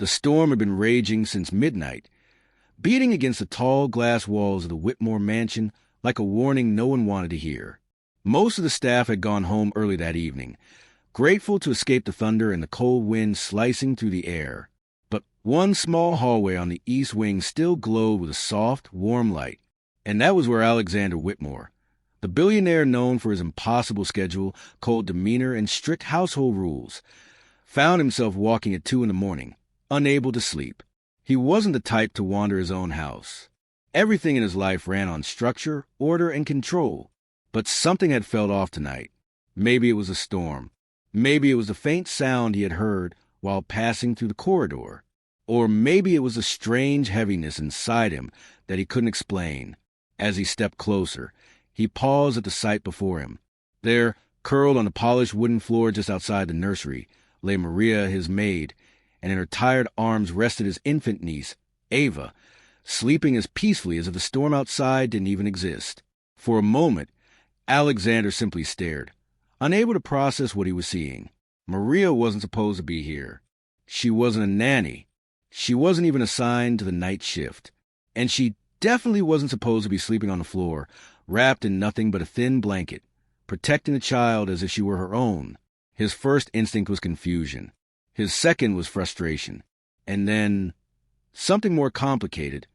The storm had been raging since midnight, beating against the tall glass walls of the Whitmore mansion like a warning no one wanted to hear. Most of the staff had gone home early that evening, grateful to escape the thunder and the cold wind slicing through the air. But one small hallway on the east wing still glowed with a soft, warm light, and that was where Alexander Whitmore, the billionaire known for his impossible schedule, cold demeanor, and strict household rules, found himself walking at 2 a.m, unable to sleep. He wasn't the type to wander his own house. Everything in his life ran on structure, order, and control. But something had felt off tonight. Maybe it was a storm. Maybe it was the faint sound he had heard while passing through the corridor. Or maybe it was a strange heaviness inside him that he couldn't explain. As he stepped closer, he paused at the sight before him. There, curled on the polished wooden floor just outside the nursery, lay Maria, his maid, and in her tired arms rested his infant niece, Ava, sleeping as peacefully as if the storm outside didn't even exist. For a moment, Alexander simply stared, unable to process what he was seeing. Maria wasn't supposed to be here. She wasn't a nanny. She wasn't even assigned to the night shift. And she definitely wasn't supposed to be sleeping on the floor, wrapped in nothing but a thin blanket, protecting the child as if she were her own. His first instinct was confusion. His second was frustration. And then something more complicated,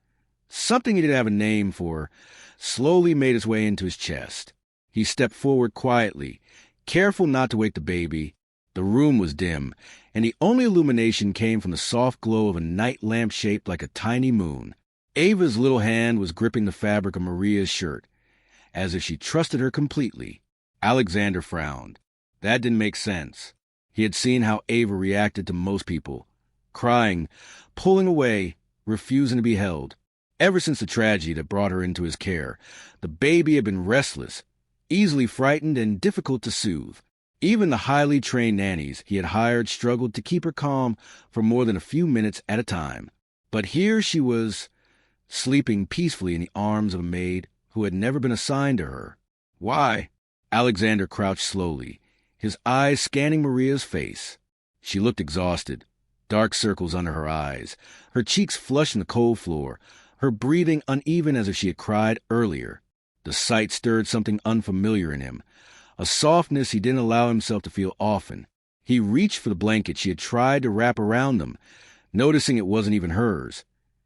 something he didn't have a name for, slowly made its way into his chest. He stepped forward quietly, careful not to wake the baby. The room was dim, and the only illumination came from the soft glow of a night lamp shaped like a tiny moon. Ava's little hand was gripping the fabric of Maria's shirt, as if she trusted her completely. Alexander frowned. That didn't make sense. He had seen how Ava reacted to most people, crying, pulling away, refusing to be held. Ever since the tragedy that brought her into his care, the baby had been restless, easily frightened, and difficult to soothe. Even the highly trained nannies he had hired struggled to keep her calm for more than a few minutes at a time. But here she was, sleeping peacefully in the arms of a maid who had never been assigned to her. Why? Alexander crouched slowly, his eyes scanning Maria's face. She looked exhausted, dark circles under her eyes, her cheeks flushed in the cold floor, her breathing uneven as if she had cried earlier. The sight stirred something unfamiliar in him, a softness he didn't allow himself to feel often. He reached for the blanket she had tried to wrap around them, noticing it wasn't even hers.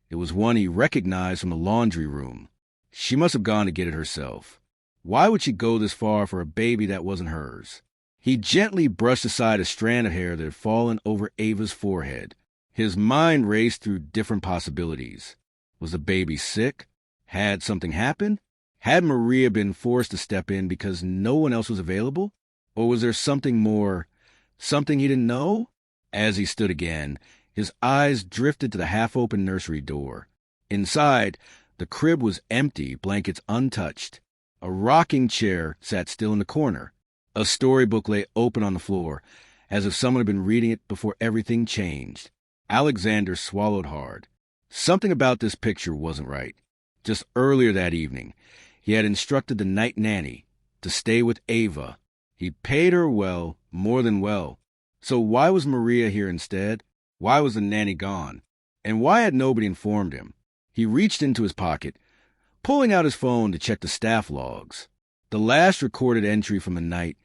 It was one he recognized from the laundry room. She must have gone to get it herself. Why would she go this far for a baby that wasn't hers? He gently brushed aside a strand of hair that had fallen over Ava's forehead. His mind raced through different possibilities. Was the baby sick? Had something happened? Had Maria been forced to step in because no one else was available? Or was there something more, something he didn't know? As he stood again, his eyes drifted to the half-open nursery door. Inside, the crib was empty, blankets untouched. A rocking chair sat still in the corner. A storybook lay open on the floor, as if someone had been reading it before everything changed. Alexander swallowed hard. Something about this picture wasn't right. Just earlier that evening, he had instructed the night nanny to stay with Ava. He'd paid her well, more than well. So why was Maria here instead? Why was the nanny gone? And why had nobody informed him? He reached into his pocket, pulling out his phone to check the staff logs. The last recorded entry from the night,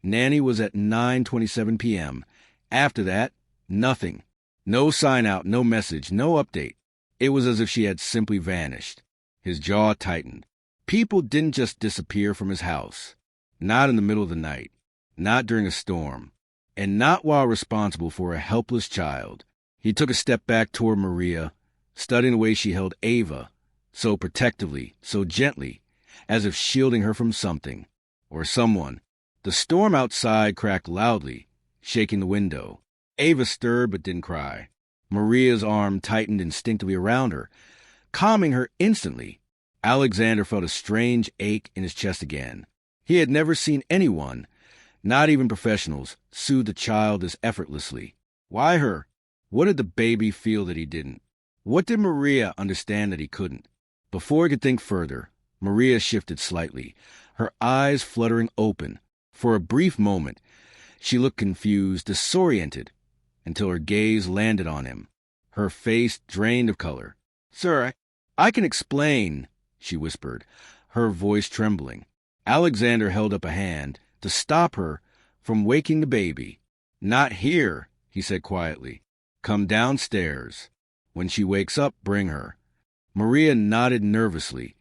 nanny was at 9:27 p.m. After that, nothing. No sign out, no message, no update. It was as if she had simply vanished. His jaw tightened. People didn't just disappear from his house. Not in the middle of the night. Not during a storm. And not while responsible for a helpless child. He took a step back toward Maria, studying the way she held Ava, so protectively, so gently, as if shielding her from something, or someone. The storm outside cracked loudly, shaking the window. Ava stirred but didn't cry. Maria's arm tightened instinctively around her, calming her instantly. Alexander felt a strange ache in his chest again. He had never seen anyone, not even professionals, soothe a child this effortlessly. Why her? What did the baby feel that he didn't? What did Maria understand that he couldn't? Before he could think further, Maria shifted slightly, her eyes fluttering open. For a brief moment, she looked confused, disoriented, until her gaze landed on him. her face drained of color. "Sir, I can explain," she whispered, her voice trembling. Alexander held up a hand to stop her from waking the baby. "Not here," he said quietly. "Come downstairs. When she wakes up, bring her." Maria nodded nervously,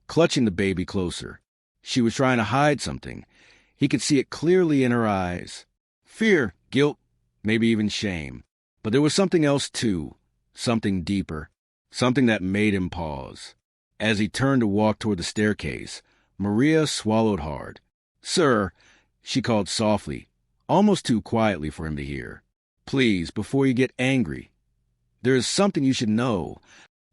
clutching the baby closer. She was trying to hide something. He could see it clearly in her eyes. Fear, guilt, maybe even shame. But there was something else too, something deeper, something that made him pause. As he turned to walk toward the staircase, Maria swallowed hard. "Sir," she called softly, almost too quietly for him to hear. "Please, before you get angry. There is something you should know."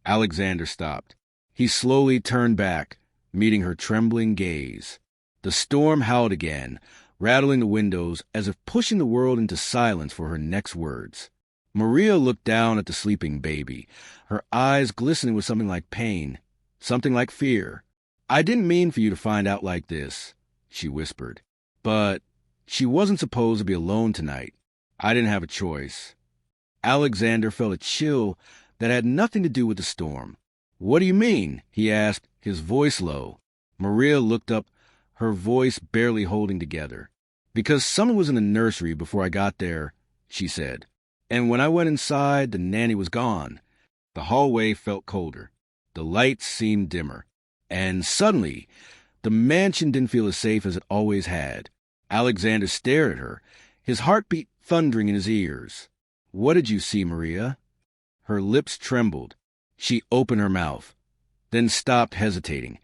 Alexander stopped. He slowly turned back, meeting her trembling gaze. The storm howled again, rattling the windows as if pushing the world into silence for her next words. Maria looked down at the sleeping baby, her eyes glistening with something like pain, something like fear. "I didn't mean for you to find out like this," she whispered. "But she wasn't supposed to be alone tonight. I didn't have a choice." Alexander felt a chill that had nothing to do with the storm. "What do you mean?" he asked, his voice low. Maria looked up, her voice barely holding together. "Because someone was in the nursery before I got there," she said. "And when I went inside, the nanny was gone." The hallway felt colder. The lights seemed dimmer. And suddenly, the mansion didn't feel as safe as it always had. Alexander stared at her, his heartbeat thundering in his ears. "What did you see, Maria?" Her lips trembled. She opened her mouth, then stopped, hesitating,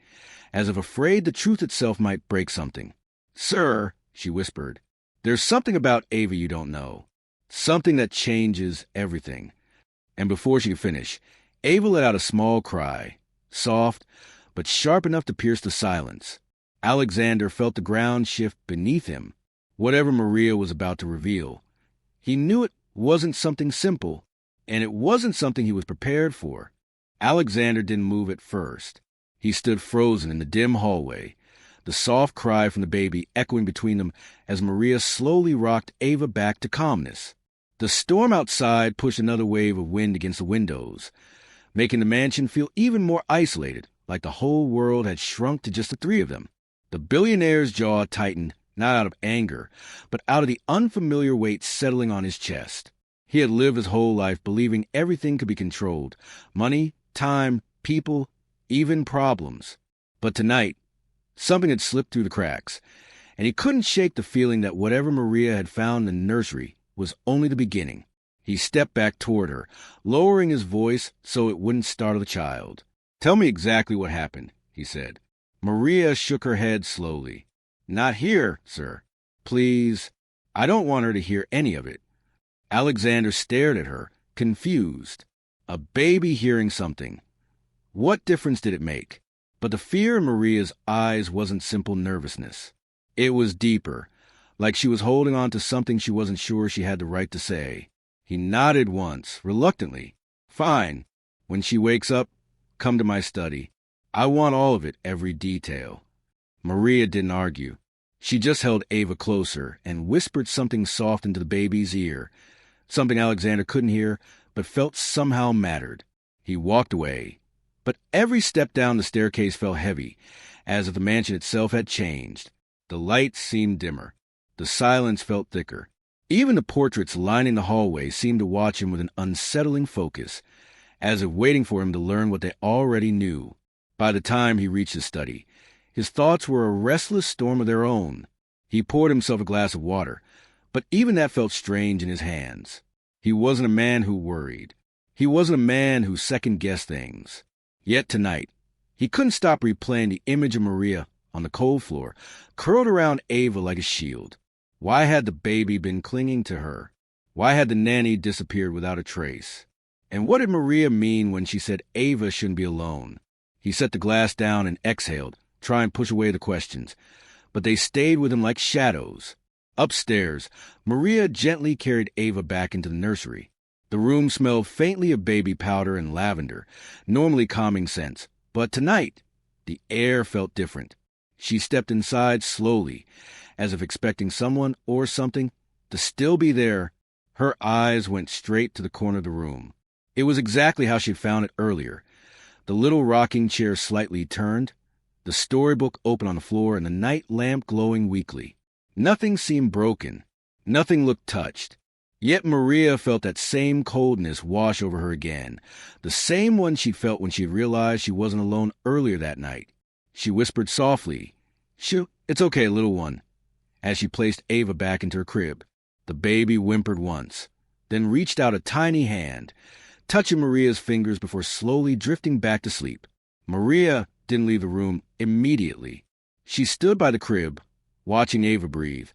as if afraid the truth itself might break something. "Sir," she whispered, "there's something about Ava you don't know. Something that changes everything." And before she could finish, Ava let out a small cry, soft, but sharp enough to pierce the silence. Alexander felt the ground shift beneath him, whatever Maria was about to reveal. He knew it wasn't something simple, and it wasn't something he was prepared for. Alexander didn't move at first. He stood frozen in the dim hallway, the soft cry from the baby echoing between them as Maria slowly rocked Ava back to calmness. The storm outside pushed another wave of wind against the windows, making the mansion feel even more isolated, like the whole world had shrunk to just the three of them. The billionaire's jaw tightened, not out of anger, but out of the unfamiliar weight settling on his chest. He had lived his whole life believing everything could be controlled: money, time, people, even problems. But tonight, something had slipped through the cracks, and he couldn't shake the feeling that whatever Maria had found in the nursery was only the beginning. He stepped back toward her, lowering his voice so it wouldn't startle the child. "Tell me exactly what happened," he said. Maria shook her head slowly. "Not here, sir. Please, I don't want her to hear any of it." Alexander stared at her, confused. A baby hearing something. What difference did it make? But the fear in Maria's eyes wasn't simple nervousness. It was deeper, like she was holding on to something she wasn't sure she had the right to say. He nodded once, reluctantly. "Fine. When she wakes up, come to my study. I want all of it, every detail." Maria didn't argue. She just held Ava closer and whispered something soft into the baby's ear, something Alexander couldn't hear, but felt somehow mattered. He walked away. But every step down the staircase felt heavy, as if the mansion itself had changed. The lights seemed dimmer. The silence felt thicker. Even the portraits lining the hallway seemed to watch him with an unsettling focus, as if waiting for him to learn what they already knew. By the time he reached his study, his thoughts were a restless storm of their own. He poured himself a glass of water, but even that felt strange in his hands. He wasn't a man who worried. He wasn't a man who second-guessed things. Yet tonight, he couldn't stop replaying the image of Maria on the cold floor, curled around Ava like a shield. Why had the baby been clinging to her? Why had the nanny disappeared without a trace? And what did Maria mean when she said Ava shouldn't be alone? He set the glass down and exhaled, trying to push away the questions. But they stayed with him like shadows. Upstairs, Maria gently carried Ava back into the nursery. The room smelled faintly of baby powder and lavender, normally calming scents. But tonight, the air felt different. She stepped inside slowly, as if expecting someone or something to still be there. Her eyes went straight to the corner of the room. It was exactly how she'd found it earlier. The little rocking chair slightly turned, the storybook open on the floor, and the night lamp glowing weakly. Nothing seemed broken. Nothing looked touched. Yet Maria felt that same coldness wash over her again, the same one she'd felt when she realized she wasn't alone earlier that night. She whispered softly, "It's okay, little one," as she placed Ava back into her crib. The baby whimpered once, then reached out a tiny hand, touching Maria's fingers before slowly drifting back to sleep. Maria didn't leave the room immediately. She stood by the crib, watching Ava breathe,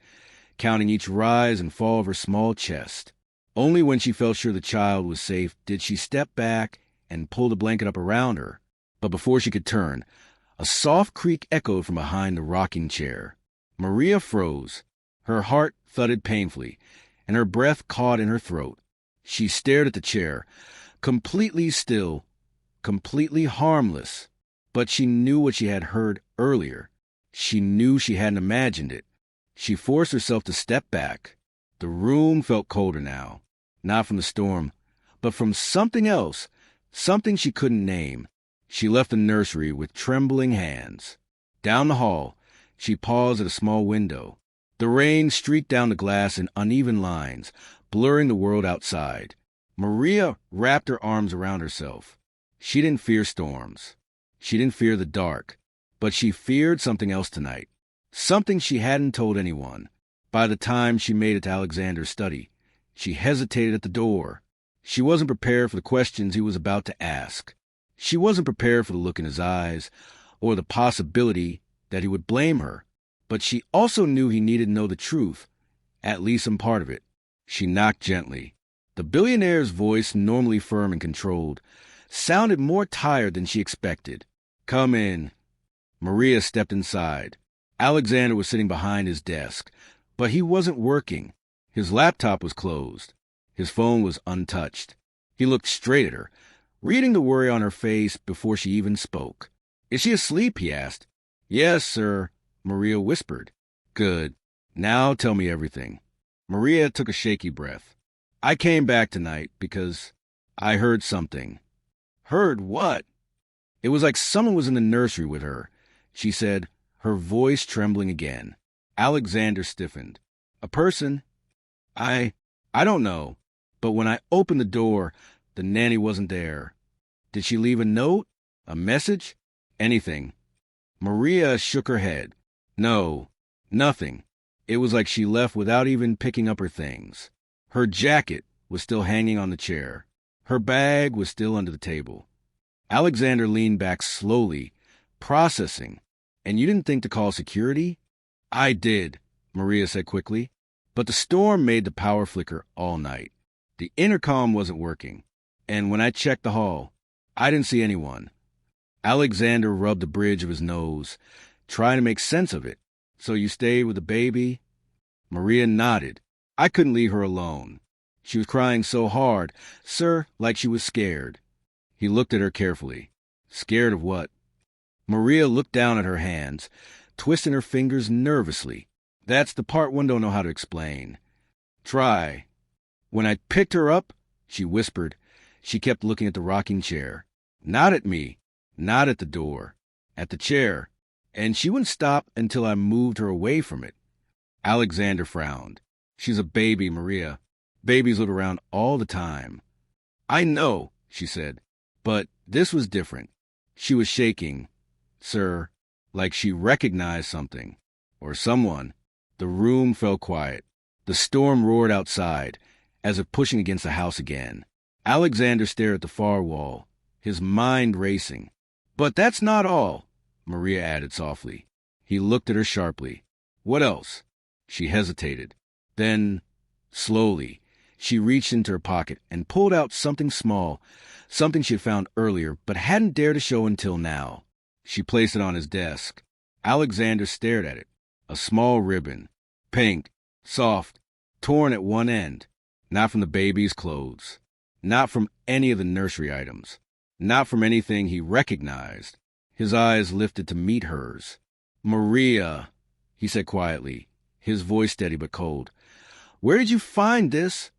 counting each rise and fall of her small chest. Only when she felt sure the child was safe did she step back and pull the blanket up around her. But before she could turn, a soft creak echoed from behind the rocking chair. Maria froze. Her heart thudded painfully, and her breath caught in her throat. She stared at the chair, completely still, completely harmless. But she knew what she had heard earlier. She knew she hadn't imagined it. She forced herself to step back. The room felt colder now, not from the storm, but from something else, something she couldn't name. She left the nursery with trembling hands. Down the hall, she paused at a small window. The rain streaked down the glass in uneven lines, blurring the world outside. Maria wrapped her arms around herself. She didn't fear storms. She didn't fear the dark, but she feared something else tonight. Something she hadn't told anyone. By the time she made it to Alexander's study, she hesitated at the door. She wasn't prepared for the questions he was about to ask. She wasn't prepared for the look in his eyes, or the possibility that he would blame her. But she also knew he needed to know the truth, at least some part of it. She knocked gently. The billionaire's voice, normally firm and controlled, sounded more tired than she expected. "Come in." Maria stepped inside. Alexander was sitting behind his desk, but he wasn't working. His laptop was closed. His phone was untouched. He looked straight at her, reading the worry on her face before she even spoke. "Is she asleep?" he asked. "Yes, sir," Maria whispered. "Good. Now tell me everything." Maria took a shaky breath. "I came back tonight because I heard something." "Heard what?" "It was like someone was in the nursery with her," she said, her voice trembling again. Alexander stiffened. "A person? I don't know. But when I opened the door, the nanny wasn't there. Did she leave a note? A message? Anything?" Maria shook her head. "No, nothing. It was like she left without even picking up her things. Her jacket was still hanging on the chair. Her bag was still under the table." Alexander leaned back slowly, processing. "And you didn't think to call security?" "I did," Maria said quickly. But the storm made the power flicker all night. The intercom wasn't working. And when I checked the hall, I didn't see anyone. Alexander rubbed the bridge of his nose, trying to make sense of it. "So you stayed with the baby?" Maria nodded. "I couldn't leave her alone. She was crying so hard, sir, like she was scared." He looked at her carefully. "Scared of what?" Maria looked down at her hands, twisting her fingers nervously. "That's the part one don't know how to explain." "Try." "When I picked her up," she whispered. She kept looking at the rocking chair. "Not at me, not at the door, at the chair. And she wouldn't stop until I moved her away from it." Alexander frowned. "She's a baby, Maria. Babies live around all the time." "I know," she said. But this was different. She was shaking, sir, like she recognized something, or someone. The room fell quiet. The storm roared outside, as if pushing against the house again. Alexander stared at the far wall, his mind racing. "But that's not all," Maria added softly. He looked at her sharply. "What else?" She hesitated. Then, slowly, she reached into her pocket and pulled out something small, something she had found earlier but hadn't dared to show until now. She placed it on his desk. Alexander stared at it. A small ribbon. Pink, soft, torn at one end. Not from the baby's clothes. Not from any of the nursery items. Not from anything he recognized. His eyes lifted to meet hers. "Maria," he said quietly, his voice steady but cold. "Where did you find this?"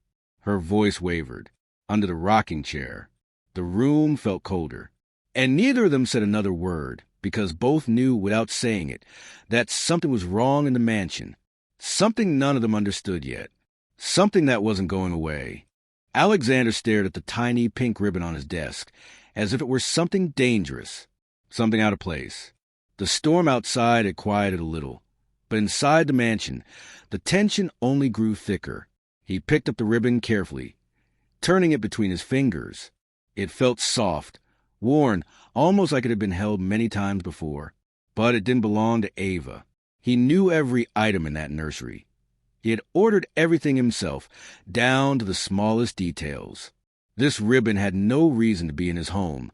Her voice wavered. under the rocking chair. The room felt colder. And neither of them said another word, because both knew without saying it that something was wrong in the mansion. Something none of them understood yet. Something that wasn't going away. Alexander stared at the tiny pink ribbon on his desk, as if it were something dangerous, something out of place. The storm outside had quieted a little, but inside the mansion, the tension only grew thicker. He picked up the ribbon carefully, turning it between his fingers. It felt soft, worn, almost like it had been held many times before. But it didn't belong to Ava. He knew every item in that nursery. He had ordered everything himself, down to the smallest details. This ribbon had no reason to be in his home,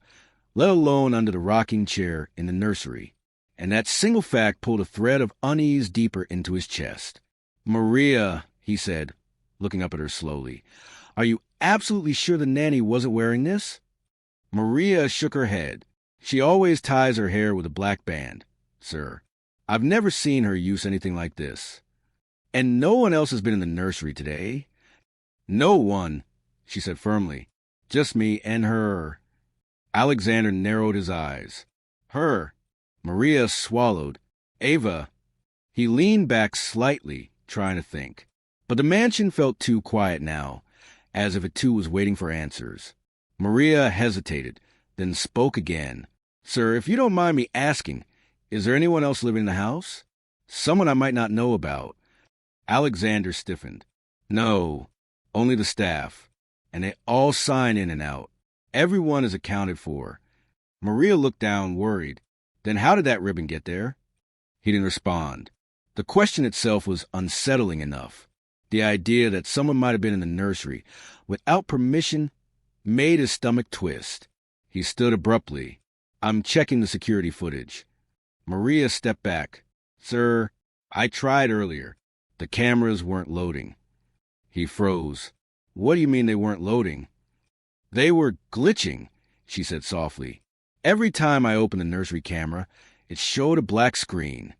let alone under the rocking chair in the nursery. And that single fact pulled a thread of unease deeper into his chest. "Maria," he said, looking up at her slowly, "are you absolutely sure the nanny wasn't wearing this?" Maria shook her head. "She always ties her hair with a black band, sir. I've never seen her use anything like this. And no one else has been in the nursery today." "No one," she said firmly. "Just me and her." Alexander narrowed his eyes. "Her." Maria swallowed. "Ava." He leaned back slightly, trying to think. But the mansion felt too quiet now, as if it too was waiting for answers. Maria hesitated, then spoke again. "Sir, if you don't mind me asking, is there anyone else living in the house? Someone I might not know about?" Alexander stiffened. "No, only the staff. And they all sign in and out. Everyone is accounted for." Maria looked down, worried. "Then how did that ribbon get there?" He didn't respond. The question itself was unsettling enough. The idea that someone might have been in the nursery without permission made his stomach twist. He stood abruptly. "I'm checking the security footage." Maria stepped back. "Sir, I tried earlier. The cameras weren't loading." He froze. "What do you mean they weren't loading?" "They were glitching," she said softly. "Every time I opened the nursery camera, it showed a black screen."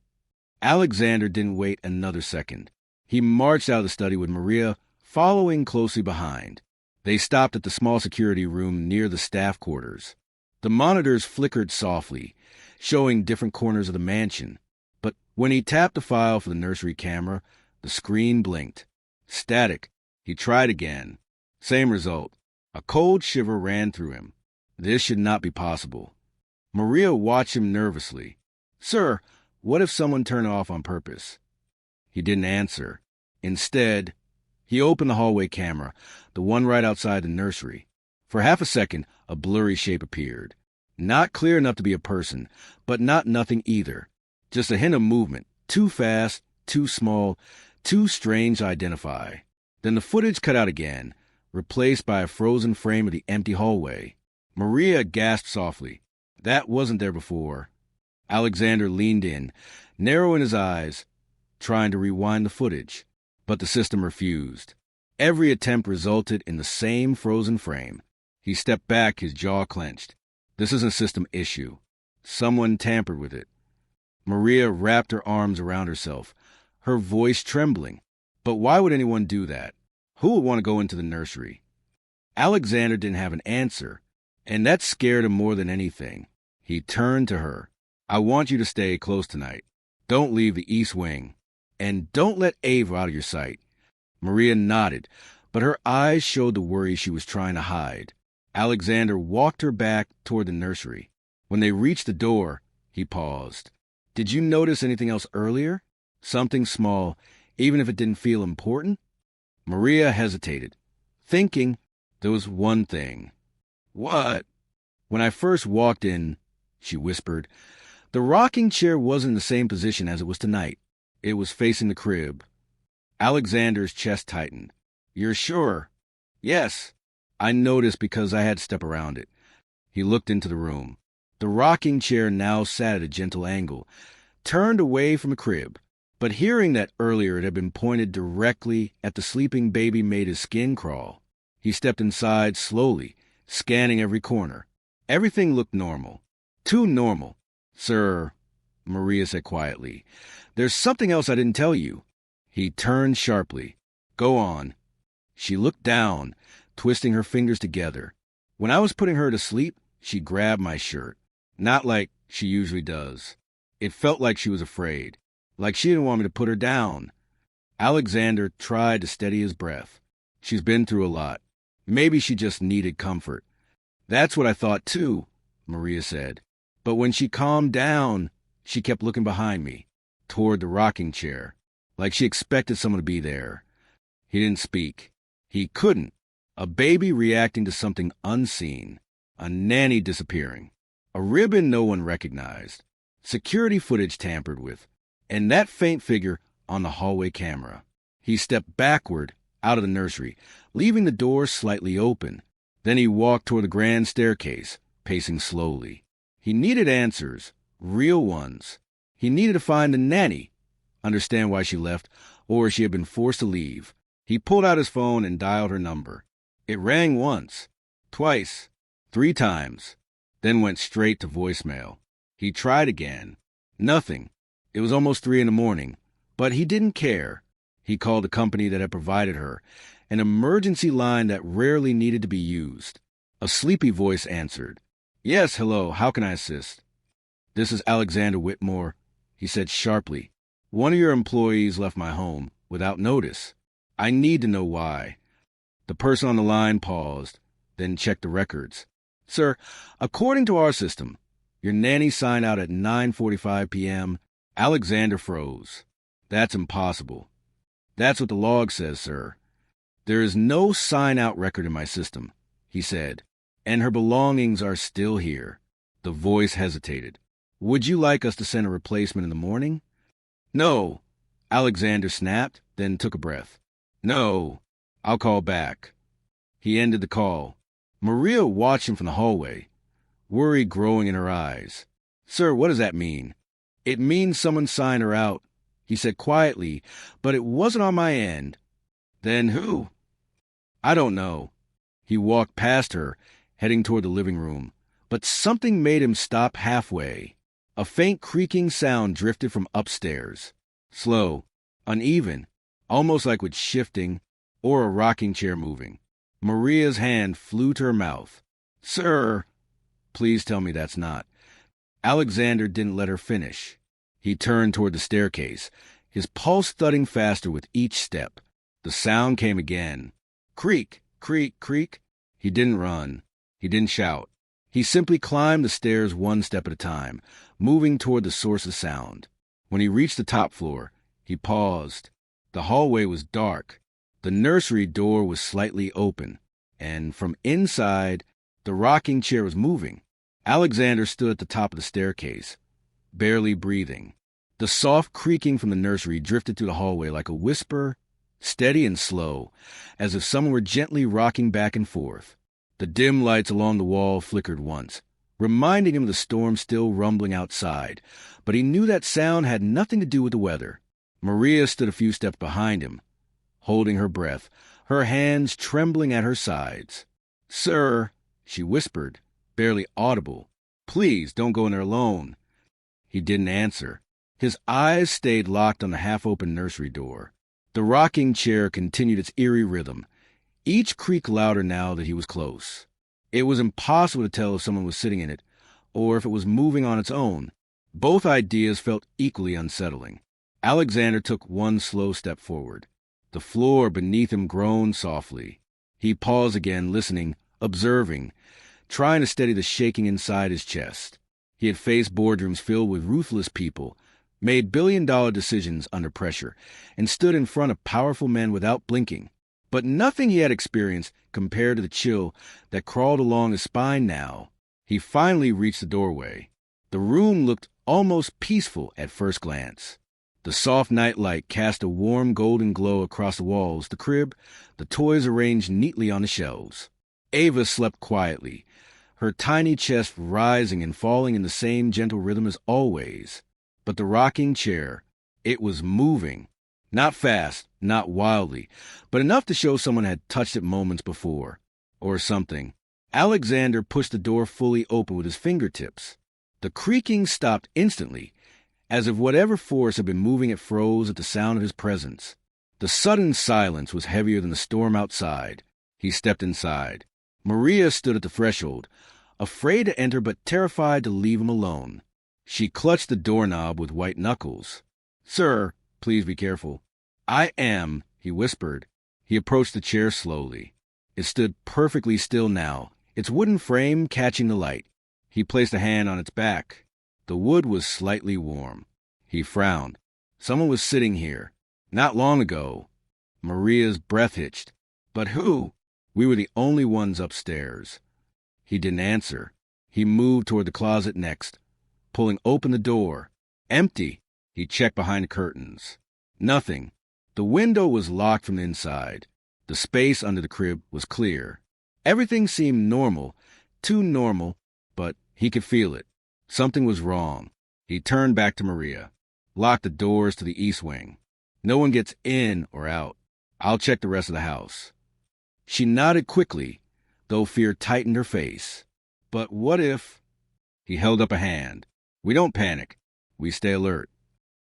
Alexander didn't wait another second. He marched out of the study with Maria following closely behind. They stopped at the small security room near the staff quarters. The monitors flickered softly, showing different corners of the mansion. But when he tapped the file for the nursery camera, the screen blinked. Static. He tried again. Same result. A cold shiver ran through him. This should not be possible. Maria watched him nervously. "Sir, what if someone turned it off on purpose?" He didn't answer. Instead, he opened the hallway camera, the one right outside the nursery. For half a second, a blurry shape appeared. Not clear enough to be a person, but not nothing either. Just a hint of movement, too fast, too small, too strange to identify. Then the footage cut out again, replaced by a frozen frame of the empty hallway. Maria gasped softly. That wasn't there before. Alexander leaned in, narrowing his eyes, trying to rewind the footage, but the system refused. Every attempt resulted in the same frozen frame. He stepped back, his jaw clenched. This isn't a system issue. Someone tampered with it. Maria wrapped her arms around herself, her voice trembling. But why would anyone do that? Who would want to go into the nursery? Alexander didn't have an answer, and that scared him more than anything. He turned to her. I want you to stay close tonight. Don't leave the East Wing. And don't let Ava out of your sight. Maria nodded, but her eyes showed the worry she was trying to hide. Alexander walked her back toward the nursery. When they reached the door, he paused. Did you notice anything else earlier? Something small, even if it didn't feel important? Maria hesitated. Thinking, there was one thing. What? When I first walked in, she whispered, the rocking chair wasn't in the same position as it was tonight. It was facing the crib. Alexander's chest tightened. You're sure? Yes. I noticed because I had to step around it. He looked into the room. The rocking chair now sat at a gentle angle, turned away from the crib. But hearing that earlier it had been pointed directly at the sleeping baby made his skin crawl. He stepped inside slowly, scanning every corner. Everything looked normal. Too normal. Sir, Maria said quietly, there's something else I didn't tell you. He turned sharply. Go on. She looked down, twisting her fingers together. When I was putting her to sleep, she grabbed my shirt. Not like she usually does. It felt like she was afraid, like she didn't want me to put her down. Alexander tried to steady his breath. She's been through a lot. Maybe she just needed comfort. That's what I thought too, Maria said. But when she calmed down, she kept looking behind me, toward the rocking chair, like she expected someone to be there. He didn't speak. He couldn't. A baby reacting to something unseen. A nanny disappearing. A ribbon no one recognized. Security footage tampered with. And that faint figure on the hallway camera. He stepped backward out of the nursery, leaving the door slightly open. Then he walked toward the grand staircase, pacing slowly. He needed answers, real ones. He needed to find the nanny, understand why she left, or she had been forced to leave. He pulled out his phone and dialed her number. It rang once, twice, 3 times, then went straight to voicemail. He tried again. Nothing. It was almost 3 a.m, but he didn't care. He called the company that had provided her, an emergency line that rarely needed to be used. A sleepy voice answered. "Yes, hello, how can I assist?" "This is Alexander Whitmore," he said sharply. "One of your employees left my home without notice. I need to know why." The person on the line paused, then checked the records. "Sir, according to our system, your nanny signed out at 9:45 p.m. Alexander froze. That's impossible. That's what the log says, sir. There is no sign-out record in my system," he said, "and her belongings are still here." The voice hesitated. "Would you like us to send a replacement in the morning?" "No," Alexander snapped, then took a breath. "No, I'll call back." He ended the call. Maria watched him from the hallway, worry growing in her eyes. "Sir, what does that mean?" "It means someone signed her out," he said quietly, "but it wasn't on my end." "Then who?" "I don't know." He walked past her, heading toward the living room, but something made him stop halfway. A faint creaking sound drifted from upstairs. Slow, uneven, almost like with shifting or a rocking chair moving. Maria's hand flew to her mouth. "Sir!" "Please tell me that's not." Alexander didn't let her finish. He turned toward the staircase, his pulse thudding faster with each step. The sound came again. Creak, creak, creak. He didn't run. He didn't shout. He simply climbed the stairs one step at a time, moving toward the source of sound. When he reached the top floor, he paused. The hallway was dark. The nursery door was slightly open, and from inside, the rocking chair was moving. Alexander stood at the top of the staircase, barely breathing. The soft creaking from the nursery drifted through the hallway like a whisper, steady and slow, as if someone were gently rocking back and forth. The dim lights along the wall flickered once, reminding him of the storm still rumbling outside, but he knew that sound had nothing to do with the weather. Maria stood a few steps behind him, holding her breath, her hands trembling at her sides. "Sir," she whispered, barely audible, "please don't go in there alone." He didn't answer. His eyes stayed locked on the half-open nursery door. The rocking chair continued its eerie rhythm, each creak louder now that he was close. It was impossible to tell if someone was sitting in it, or if it was moving on its own. Both ideas felt equally unsettling. Alexander took one slow step forward. The floor beneath him groaned softly. He paused again, listening, observing, trying to steady the shaking inside his chest. He had faced boardrooms filled with ruthless people, made billion-dollar decisions under pressure, and stood in front of powerful men without blinking. But nothing he had experienced compared to the chill that crawled along his spine now. He finally reached the doorway. The room looked almost peaceful at first glance. The soft night light cast a warm golden glow across the walls, the crib, the toys arranged neatly on the shelves. Ava slept quietly, her tiny chest rising and falling in the same gentle rhythm as always. But the rocking chair, it was moving. Not fast, not wildly, but enough to show someone had touched it moments before. Or something. Alexander pushed the door fully open with his fingertips. The creaking stopped instantly, as if whatever force had been moving it froze at the sound of his presence. The sudden silence was heavier than the storm outside. He stepped inside. Maria stood at the threshold, afraid to enter but terrified to leave him alone. She clutched the doorknob with white knuckles. "Sir, please be careful." "I am," he whispered. He approached the chair slowly. It stood perfectly still now, its wooden frame catching the light. He placed a hand on its back. The wood was slightly warm. He frowned. Someone was sitting here. Not long ago. Maria's breath hitched. But who? We were the only ones upstairs. He didn't answer. He moved toward the closet next, pulling open the door. Empty. He checked behind the curtains. Nothing. The window was locked from the inside. The space under the crib was clear. Everything seemed normal, too normal, but he could feel it. Something was wrong. He turned back to Maria. "Lock the doors to the east wing. No one gets in or out. I'll check the rest of the house." She nodded quickly, though fear tightened her face. "But what if—" He held up a hand. "We don't panic. We stay alert."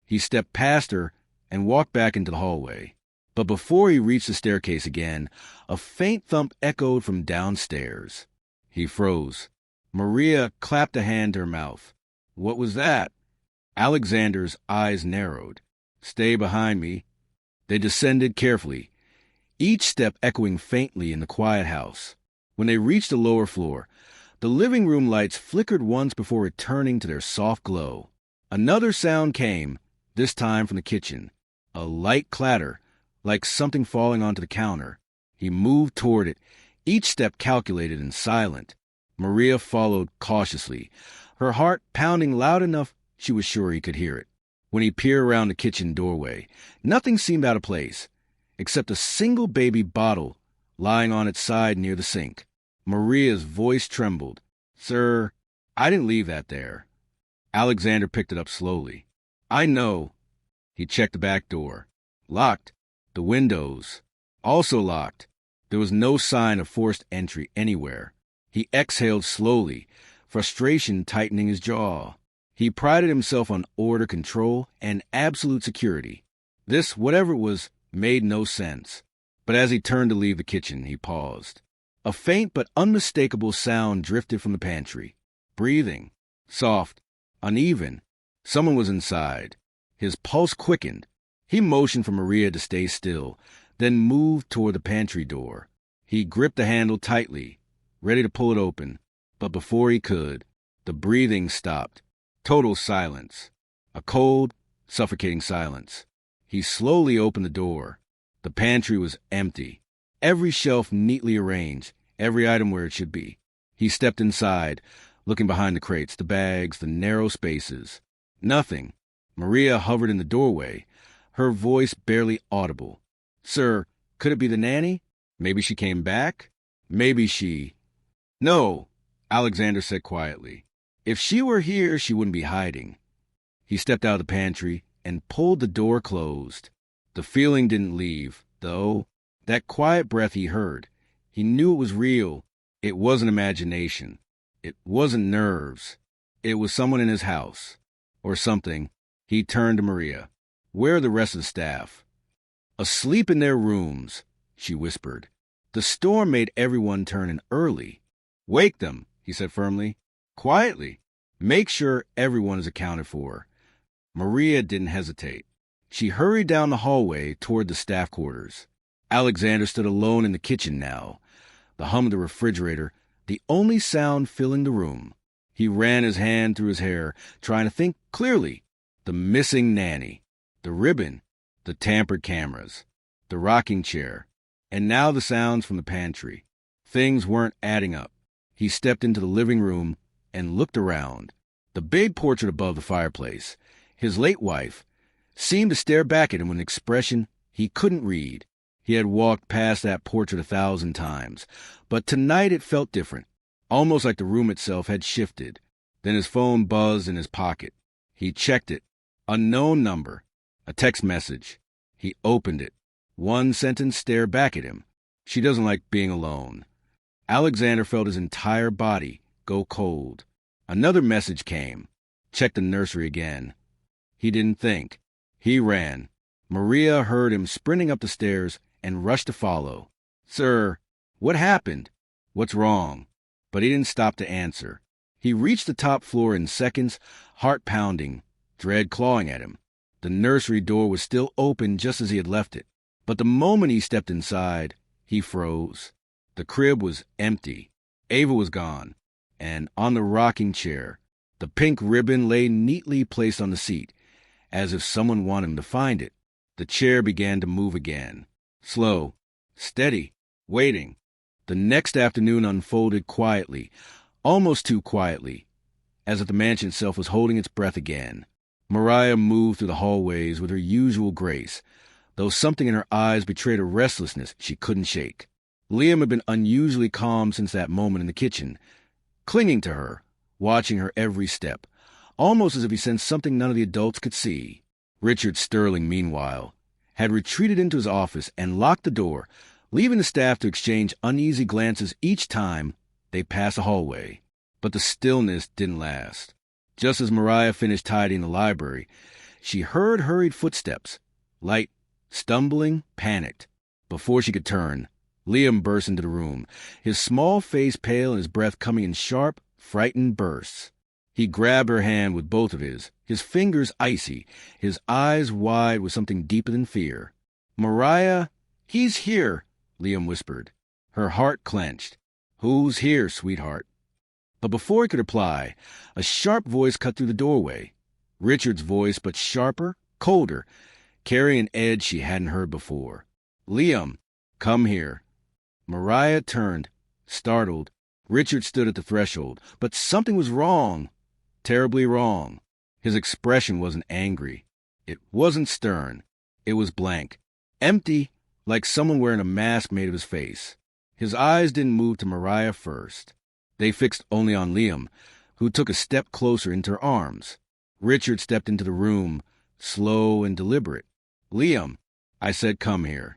He stepped past her and walked back into the hallway. But before he reached the staircase again, a faint thump echoed from downstairs. He froze. Maria clapped a hand to her mouth. "What was that?" Alexander's eyes narrowed. "Stay behind me." They descended carefully, each step echoing faintly in the quiet house. When they reached the lower floor, the living room lights flickered once before returning to their soft glow. Another sound came, this time from the kitchen. A light clatter, like something falling onto the counter. He moved toward it, each step calculated and silent. Maria followed cautiously, her heart pounding loud enough she was sure he could hear it. When he peered around the kitchen doorway, nothing seemed out of place, except a single baby bottle lying on its side near the sink. Maria's voice trembled. "Sir, I didn't leave that there." Alexander picked it up slowly. "I know." He checked the back door. Locked. The windows also locked. There was no sign of forced entry anywhere. He exhaled slowly, frustration tightening his jaw. He prided himself on order, control, and absolute security. This, whatever it was, made no sense. But as he turned to leave the kitchen, he paused. A faint but unmistakable sound drifted from the pantry. Breathing. Soft. Uneven. Someone was inside. His pulse quickened. He motioned for Maria to stay still, then moved toward the pantry door. He gripped the handle tightly, ready to pull it open. But before he could, the breathing stopped. Total silence. A cold, suffocating silence. He slowly opened the door. The pantry was empty. Every shelf neatly arranged, every item where it should be. He stepped inside, looking behind the crates, the bags, the narrow spaces. Nothing. Maria hovered in the doorway, her voice barely audible. "Sir, could it be the nanny? Maybe she came back? Maybe she—" "No," Alexander said quietly. "If she were here, she wouldn't be hiding." He stepped out of the pantry and pulled the door closed. The feeling didn't leave, though. That quiet breath he heard. He knew it was real. It wasn't imagination. It wasn't nerves. It was someone in his house. Or something. He turned to Maria. "Where are the rest of the staff?" "Asleep in their rooms," she whispered. "The storm made everyone turn in early." "Wake them," he said firmly. "Quietly. Make sure everyone is accounted for." Maria didn't hesitate. She hurried down the hallway toward the staff quarters. Alexander stood alone in the kitchen now, the hum of the refrigerator, the only sound filling the room. He ran his hand through his hair, trying to think clearly. The missing nanny, the ribbon, the tampered cameras, the rocking chair, and now the sounds from the pantry. Things weren't adding up. He stepped into the living room and looked around. The big portrait above the fireplace, his late wife, seemed to stare back at him with an expression he couldn't read. He had walked past that portrait 1,000 times, but tonight it felt different, almost like the room itself had shifted. Then his phone buzzed in his pocket. He checked it. Unknown number. A text message. He opened it. One sentence stared back at him. "She doesn't like being alone." Alexander felt his entire body go cold. Another message came. Check the nursery again. He didn't think. He ran. Maria heard him sprinting up the stairs and rushed to follow. "Sir, What happened? What's wrong? But he didn't stop to answer. He reached the top floor in seconds, heart pounding, dread clawing at him. The nursery door was still open just as he had left it. But the moment he stepped inside, he froze. The crib was empty. Ava was gone. And on the rocking chair, the pink ribbon lay neatly placed on the seat, as if someone wanted him to find it. The chair began to move again. Slow, steady, waiting. The next afternoon unfolded quietly, almost too quietly, as if the mansion itself was holding its breath again. Mariah moved through the hallways with her usual grace, though something in her eyes betrayed a restlessness she couldn't shake. Liam had been unusually calm since that moment in the kitchen, clinging to her, watching her every step, almost as if he sensed something none of the adults could see. Richard Sterling, meanwhile, had retreated into his office and locked the door, leaving the staff to exchange uneasy glances each time they passed the hallway. But the stillness didn't last. Just as Mariah finished tidying the library, she heard hurried footsteps, light, stumbling, panicked. Before she could turn, Liam burst into the room, his small face pale and his breath coming in sharp, frightened bursts. He grabbed her hand with both of his fingers icy, his eyes wide with something deeper than fear. "Mariah, he's here," Liam whispered. Her heart clenched. "Who's here, sweetheart?" But before he could reply, a sharp voice cut through the doorway. Richard's voice, but sharper, colder, carrying an edge she hadn't heard before. "Liam, come here." Mariah turned, startled. Richard stood at the threshold, but something was wrong, terribly wrong. His expression wasn't angry. It wasn't stern. It was blank, empty, like someone wearing a mask made of his face. His eyes didn't move to Mariah first. They fixed only on Liam, who took a step closer into her arms. Richard stepped into the room, slow and deliberate. "Liam, I said come here."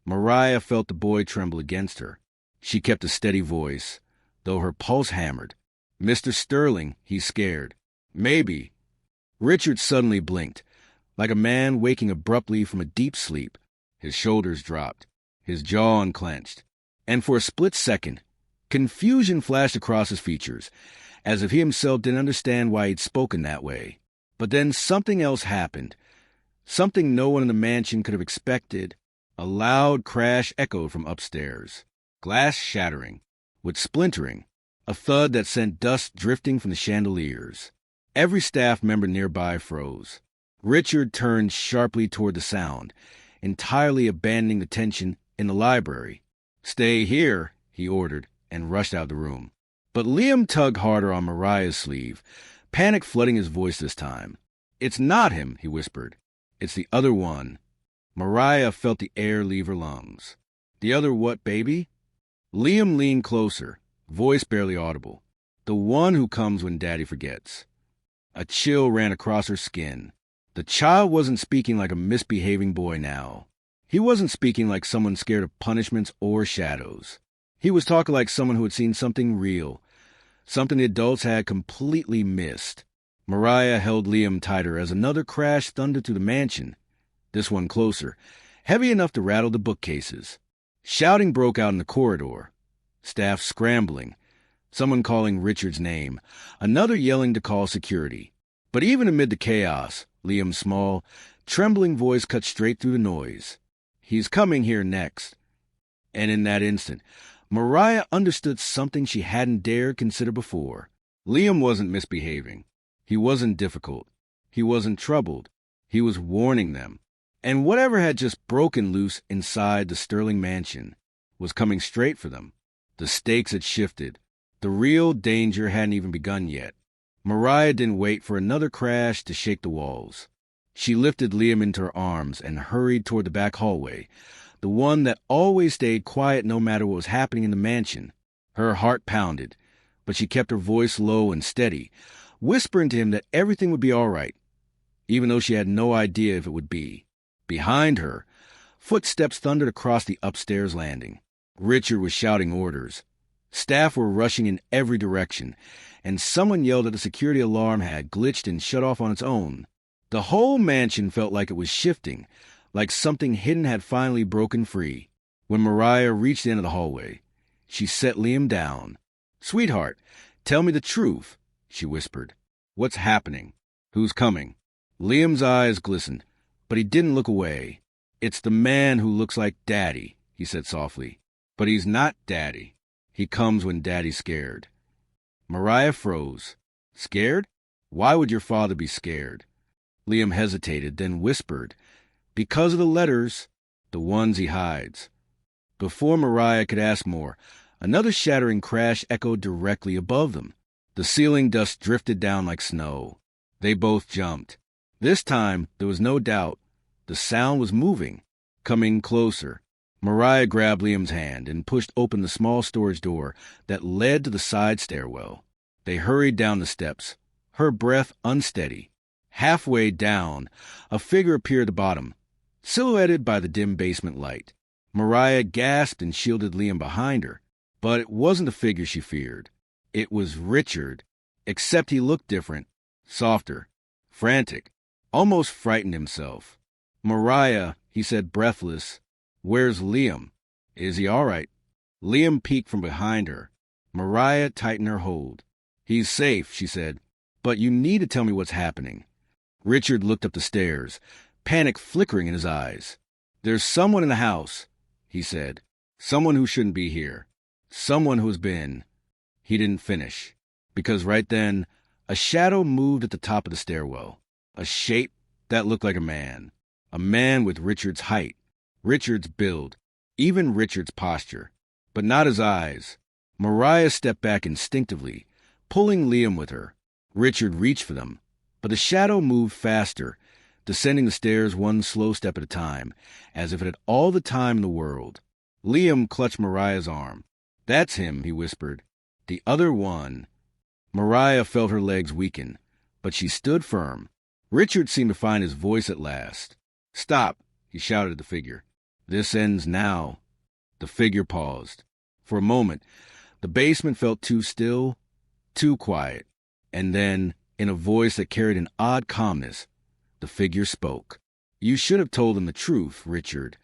Mariah felt the boy tremble against her. She kept a steady voice, though her pulse hammered. "Mr. Sterling, he's scared." "Maybe." Richard suddenly blinked, like a man waking abruptly from a deep sleep. His shoulders dropped, his jaw unclenched, and for a split second, confusion flashed across his features, as if he himself didn't understand why he'd spoken that way. But then something else happened, something no one in the mansion could have expected. A loud crash echoed from upstairs, glass shattering, with splintering, a thud that sent dust drifting from the chandeliers. Every staff member nearby froze. Richard turned sharply toward the sound, entirely abandoning the tension in the library. "Stay here," he ordered, and rushed out of the room. But Liam tugged harder on Mariah's sleeve, panic flooding his voice this time. "It's not him," he whispered. "It's the other one." Mariah felt the air leave her lungs. "The other what, baby?" Liam leaned closer, voice barely audible. "The one who comes when Daddy forgets." A chill ran across her skin. The child wasn't speaking like a misbehaving boy now. He wasn't speaking like someone scared of punishments or shadows. He was talking like someone who had seen something real, something the adults had completely missed. Mariah held Liam tighter as another crash thundered through the mansion, this one closer, heavy enough to rattle the bookcases. Shouting broke out in the corridor, staff scrambling, someone calling Richard's name, another yelling to call security. But even amid the chaos, Liam's small, trembling voice cut straight through the noise. "He's coming here next." And in that instant, Mariah understood something she hadn't dared consider before. Liam wasn't misbehaving. He wasn't difficult. He wasn't troubled. He was warning them. And whatever had just broken loose inside the Sterling mansion was coming straight for them. The stakes had shifted. The real danger hadn't even begun yet. Mariah didn't wait for another crash to shake the walls. She lifted Liam into her arms and hurried toward the back hallway, the one that always stayed quiet no matter what was happening in the mansion. Her heart pounded, but she kept her voice low and steady, whispering to him that everything would be all right, even though she had no idea if it would be. Behind her, footsteps thundered across the upstairs landing. Richard was shouting orders. Staff were rushing in every direction, and someone yelled that the security alarm had glitched and shut off on its own. The whole mansion felt like it was shifting, like something hidden had finally broken free. When Mariah reached the end of the hallway, She set Liam down. "Sweetheart, tell me the truth," she whispered. "What's happening? Who's coming?" Liam's eyes glistened, but he didn't look away. "It's the man who looks like Daddy," he said softly. "But he's not Daddy. He comes when Daddy's scared." Mariah froze. "Scared? Why would your father be scared?" Liam hesitated, then whispered, "Because of the letters, the ones he hides." Before Mariah could ask more, another shattering crash echoed directly above them. The ceiling dust drifted down like snow. They both jumped. This time, there was no doubt. The sound was moving, coming closer. Mariah grabbed Liam's hand and pushed open the small storage door that led to the side stairwell. They hurried down the steps, her breath unsteady. Halfway down, a figure appeared at the bottom, silhouetted by the dim basement light. Mariah gasped and shielded Liam behind her, but it wasn't the figure she feared. It was Richard, except he looked different, softer, frantic, almost frightened himself. "Mariah," he said, breathless, "where's Liam? Is he all right?" Liam peeked from behind her. Mariah tightened her hold. "He's safe," she said, "but you need to tell me what's happening." Richard looked up the stairs, panic flickering in his eyes. "There's someone in the house," he said. "Someone who shouldn't be here. Someone who's been—" He didn't finish, because right then, a shadow moved at the top of the stairwell. A shape that looked like a man with Richard's height, Richard's build, even Richard's posture, but not his eyes. Mariah stepped back instinctively, pulling Liam with her. Richard reached for them, but the shadow moved faster, descending the stairs one slow step at a time, as if it had all the time in the world. Liam clutched Mariah's arm. "That's him," he whispered. "The other one." Mariah felt her legs weaken, but she stood firm. Richard seemed to find his voice at last. "Stop," he shouted at the figure. "This ends now." The figure paused. For a moment, the basement felt too still, too quiet. And then, in a voice that carried an odd calmness, the figure spoke. "You should have told them the truth, Richard."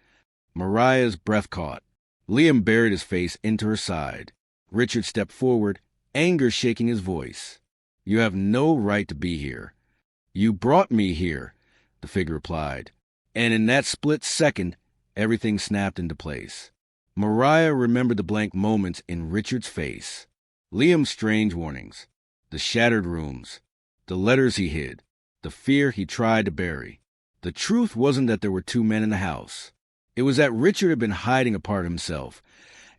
Mariah's breath caught. Liam buried his face into her side. Richard stepped forward, anger shaking his voice. "You have no right to be here." "You brought me here," the figure replied. And in that split second, everything snapped into place. Mariah remembered the blank moments in Richard's face. Liam's strange warnings, the shattered rooms, the letters he hid, the fear he tried to bury. The truth wasn't that there were two men in the house. It was that Richard had been hiding a part of himself,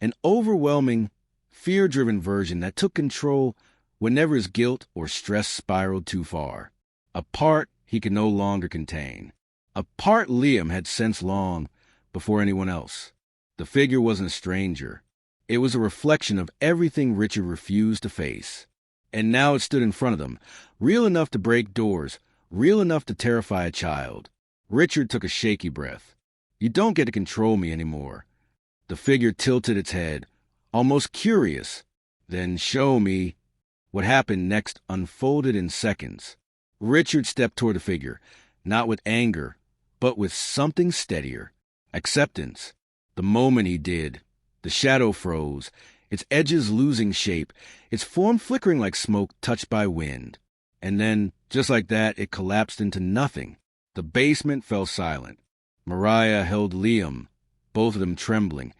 an overwhelming, fear-driven version that took control whenever his guilt or stress spiraled too far. A part he could no longer contain. A part Liam had sensed long before anyone else. The figure wasn't a stranger. It was a reflection of everything Richard refused to face. And now it stood in front of them, real enough to break doors, real enough to terrify a child. Richard took a shaky breath. "You don't get to control me anymore." The figure tilted its head, almost curious. "Then show me." What happened next unfolded in seconds. Richard stepped toward the figure, not with anger, but with something steadier. Acceptance. The moment he did, the shadow froze, its edges losing shape, its form flickering like smoke touched by wind. And then, just like that, it collapsed into nothing. The basement fell silent. Mariah held Liam, both of them trembling,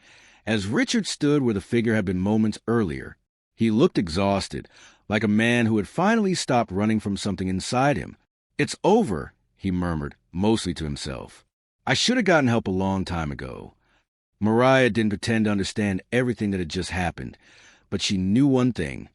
as Richard stood where the figure had been moments earlier. He looked exhausted, like a man who had finally stopped running from something inside him. "It's over," he murmured, mostly to himself. "I should have gotten help a long time ago." Mariah didn't pretend to understand everything that had just happened, but she knew one thing.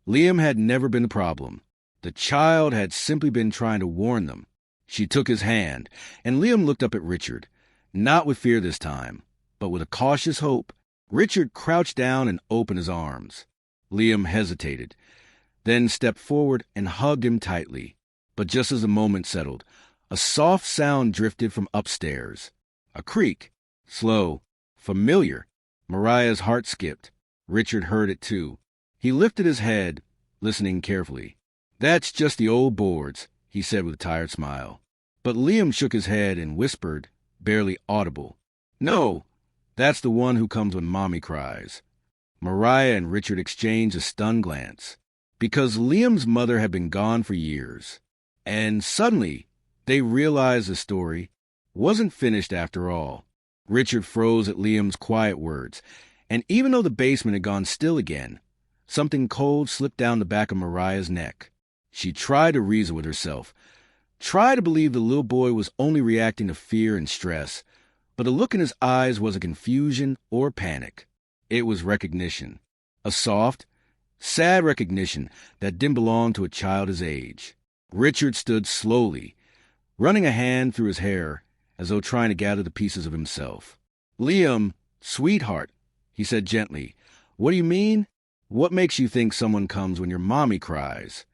Liam had never been the problem. The child had simply been trying to warn them. She took his hand, and Liam looked up at Richard, not with fear this time, but with a cautious hope. Richard crouched down and opened his arms. Liam hesitated, then stepped forward and hugged him tightly. But just as the moment settled, a soft sound drifted from upstairs. A creak, slow, familiar. Mariah's heart skipped. Richard heard it too. He lifted his head, listening carefully. "That's just the old boards," he said with a tired smile. But Liam shook his head and whispered, barely audible, "No, that's the one who comes when Mommy cries." Mariah and Richard exchanged a stunned glance, because Liam's mother had been gone for years. And suddenly, they realized the story wasn't finished after all. Richard froze at Liam's quiet words, and even though the basement had gone still again, something cold slipped down the back of Mariah's neck. She tried to reason with herself, tried to believe the little boy was only reacting to fear and stress, but the look in his eyes wasn't confusion or panic. It was recognition, a soft, sad recognition that didn't belong to a child his age. Richard stood slowly, running a hand through his hair as though trying to gather the pieces of himself. "Liam, sweetheart," he said gently, "what do you mean? What makes you think someone comes when your mommy cries?"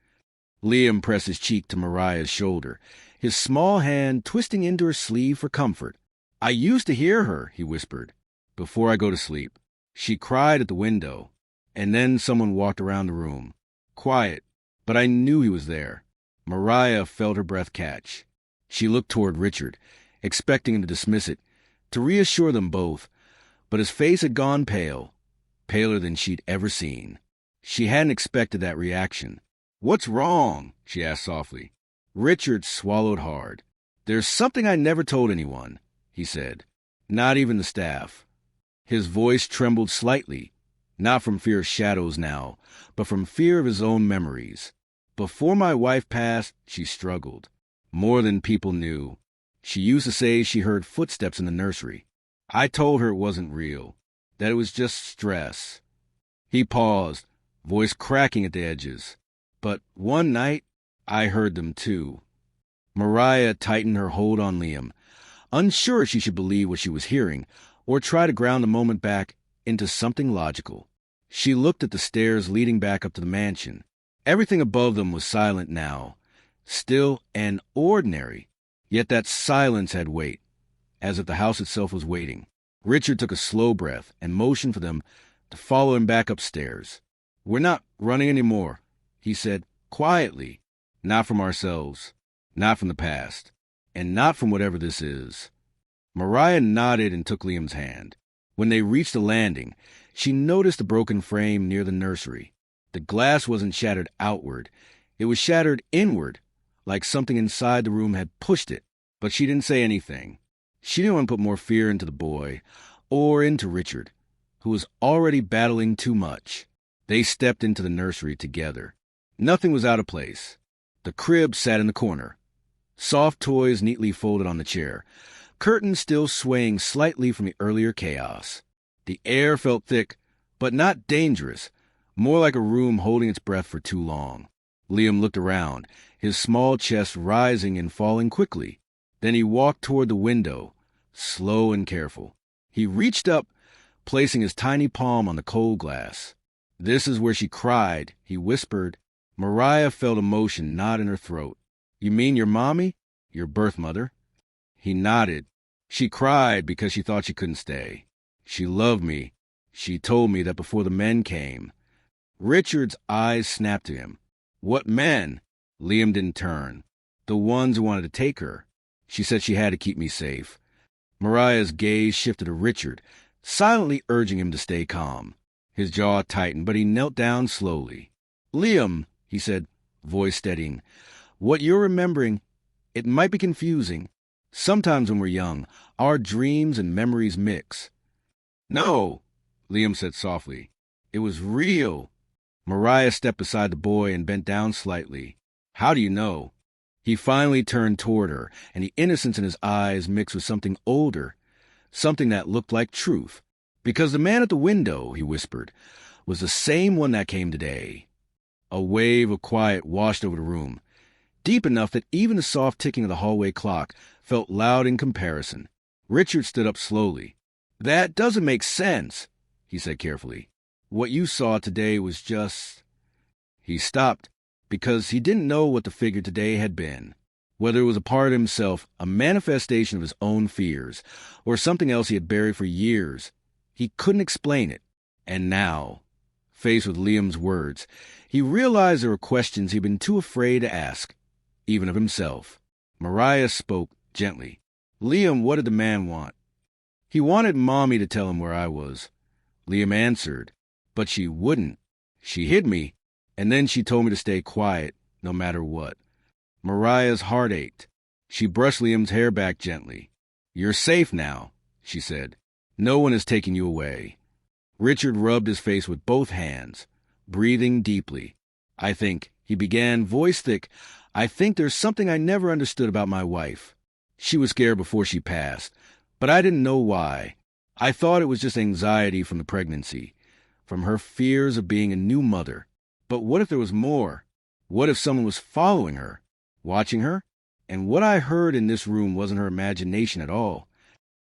Liam pressed his cheek to Mariah's shoulder, his small hand twisting into her sleeve for comfort. "I used to hear her," he whispered, "before I go to sleep. She cried at the window, and then someone walked around the room. Quiet, but I knew he was there." Mariah felt her breath catch. She looked toward Richard, expecting him to dismiss it, to reassure them both, but his face had gone pale, paler than she'd ever seen. She hadn't expected that reaction. "What's wrong?" she asked softly. Richard swallowed hard. "There's something I never told anyone," he said. "Not even the staff." His voice trembled slightly, not from fear of shadows now, but from fear of his own memories. "Before my wife passed, she struggled. More than people knew. She used to say she heard footsteps in the nursery. I told her it wasn't real, that it was just stress." He paused, voice cracking at the edges. "But one night, I heard them too." Mariah tightened her hold on Liam, unsure if she should believe what she was hearing, or try to ground the moment back into something logical. She looked at the stairs leading back up to the mansion. Everything above them was silent now, still and ordinary, yet that silence had weight, as if the house itself was waiting. Richard took a slow breath and motioned for them to follow him back upstairs. "We're not running anymore," he said quietly. "Not from ourselves, not from the past, and not from whatever this is." Mariah nodded and took Liam's hand. When they reached the landing, she noticed the broken frame near the nursery. The glass wasn't shattered outward. It was shattered inward, like something inside the room had pushed it. But she didn't say anything. She didn't want to put more fear into the boy, or into Richard, who was already battling too much. They stepped into the nursery together. Nothing was out of place. The crib sat in the corner, soft toys neatly folded on the chair, curtains still swaying slightly from the earlier chaos. The air felt thick, but not dangerous, more like a room holding its breath for too long. Liam looked around, his small chest rising and falling quickly. Then he walked toward the window, slow and careful. He reached up, placing his tiny palm on the cold glass. "This is where she cried," he whispered. Mariah felt emotion knot in her throat. "You mean your mommy? Your birth mother?" He nodded. "She cried because she thought she couldn't stay. She loved me. She told me that before the men came." Richard's eyes snapped to him. "What men?" Liam didn't turn. "The ones who wanted to take her. She said she had to keep me safe." Mariah's gaze shifted to Richard, silently urging him to stay calm. His jaw tightened, but he knelt down slowly. "Liam," he said, voice steadying, "what you're remembering, it might be confusing. Sometimes when we're young, our dreams and memories mix." "No," Liam said softly. "It was real." Mariah stepped beside the boy and bent down slightly. "How do you know?" He finally turned toward her, and the innocence in his eyes mixed with something older, something that looked like truth. "Because the man at the window," he whispered, "was the same one that came today." A wave of quiet washed over the room, deep enough that even the soft ticking of the hallway clock felt loud in comparison. Richard stood up slowly. "That doesn't make sense," he said carefully. "What you saw today was just—" He stopped, because he didn't know what the figure today had been. Whether it was a part of himself, a manifestation of his own fears, or something else he had buried for years. He couldn't explain it. And now, faced with Liam's words, he realized there were questions he'd been too afraid to ask, even of himself. Mariah spoke gently. "Liam, what did the man want?" "He wanted Mommy to tell him where I was." Liam answered, But she wouldn't. She hid me, and then she told me to stay quiet, no matter what. Mariah's heart ached. She brushed Liam's hair back gently. "You're safe now," she said. "No one is taking you away." Richard rubbed his face with both hands, breathing deeply. He began, voice thick, "I think there's something I never understood about my wife. She was scared before she passed, but I didn't know why. I thought it was just anxiety from the pregnancy, from her fears of being a new mother. But what if there was more? What if someone was following her, watching her? And what I heard in this room wasn't her imagination at all."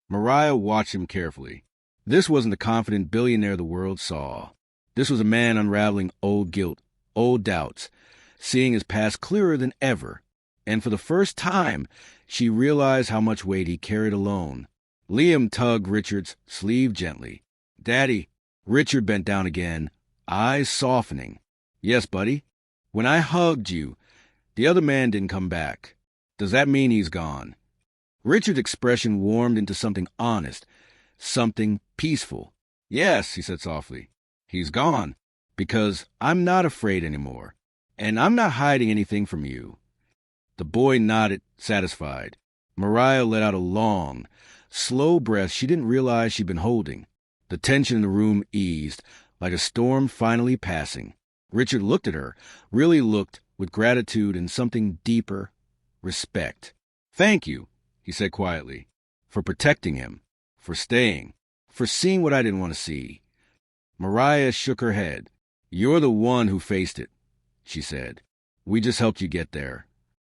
Mariah watched him carefully. This wasn't the confident billionaire the world saw. This was a man unraveling old guilt, old doubts, seeing his past clearer than ever. And for the first time, she realized how much weight he carried alone. Liam tugged Richard's sleeve gently. "Daddy." Richard bent down again, eyes softening. "Yes, buddy. When I hugged you, the other man didn't come back. Does that mean he's gone?" Richard's expression warmed into something honest, something peaceful. "Yes," he said softly. "He's gone. Because I'm not afraid anymore. And I'm not hiding anything from you." The boy nodded, satisfied. Mariah let out a long, slow breath she didn't realize she'd been holding. The tension in the room eased, like a storm finally passing. Richard looked at her, really looked, with gratitude and something deeper, respect. "Thank you," he said quietly, "for protecting him, for staying, for seeing what I didn't want to see." Mariah shook her head. "You're the one who faced it," she said. "We just helped you get there."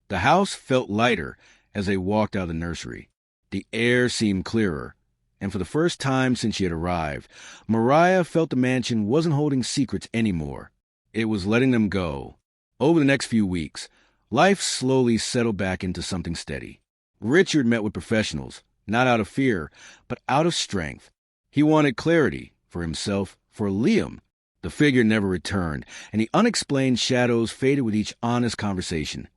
The house felt lighter as they walked out of the nursery. The air seemed clearer, and for the first time since she had arrived, Mariah felt the mansion wasn't holding secrets anymore. It was letting them go. Over the next few weeks, life slowly settled back into something steady. Richard met with professionals, not out of fear, but out of strength. He wanted clarity for himself, for Liam. The figure never returned, and the unexplained shadows faded with each honest conversation,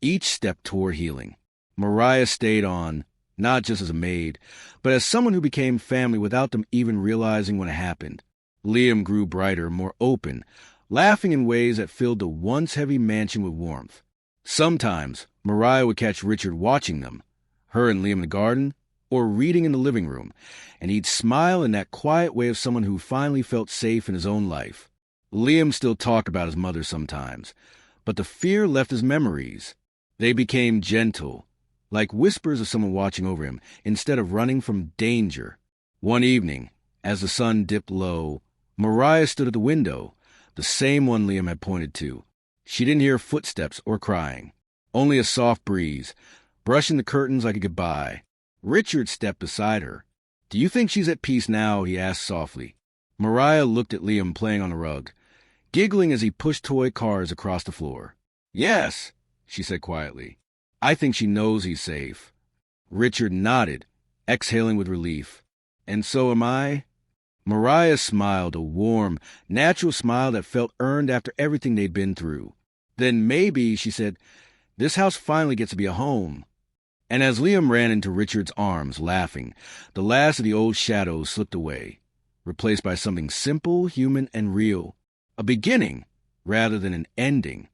each step toward healing. Mariah stayed on, not just as a maid, but as someone who became family without them even realizing when it happened. Liam grew brighter, more open, laughing in ways that filled the once heavy mansion with warmth. Sometimes, Mariah would catch Richard watching them, her and Liam in the garden, or reading in the living room, and he'd smile in that quiet way of someone who finally felt safe in his own life. Liam still talked about his mother sometimes, but the fear left his memories. They became gentle, like whispers of someone watching over him, instead of running from danger. One evening, as the sun dipped low, Mariah stood at the window, the same one Liam had pointed to. She didn't hear footsteps or crying, only a soft breeze, brushing the curtains like a goodbye. Richard stepped beside her. "Do you think she's at peace now?" he asked softly. Mariah looked at Liam playing on the rug, giggling as he pushed toy cars across the floor. "Yes," she said quietly. "I think she knows he's safe." Richard nodded, exhaling with relief. "And so am I?" Mariah smiled, a warm, natural smile that felt earned after everything they'd been through. "Then maybe," she said, "this house finally gets to be a home." And as Liam ran into Richard's arms, laughing, the last of the old shadows slipped away, replaced by something simple, human, and real. A beginning rather than an ending.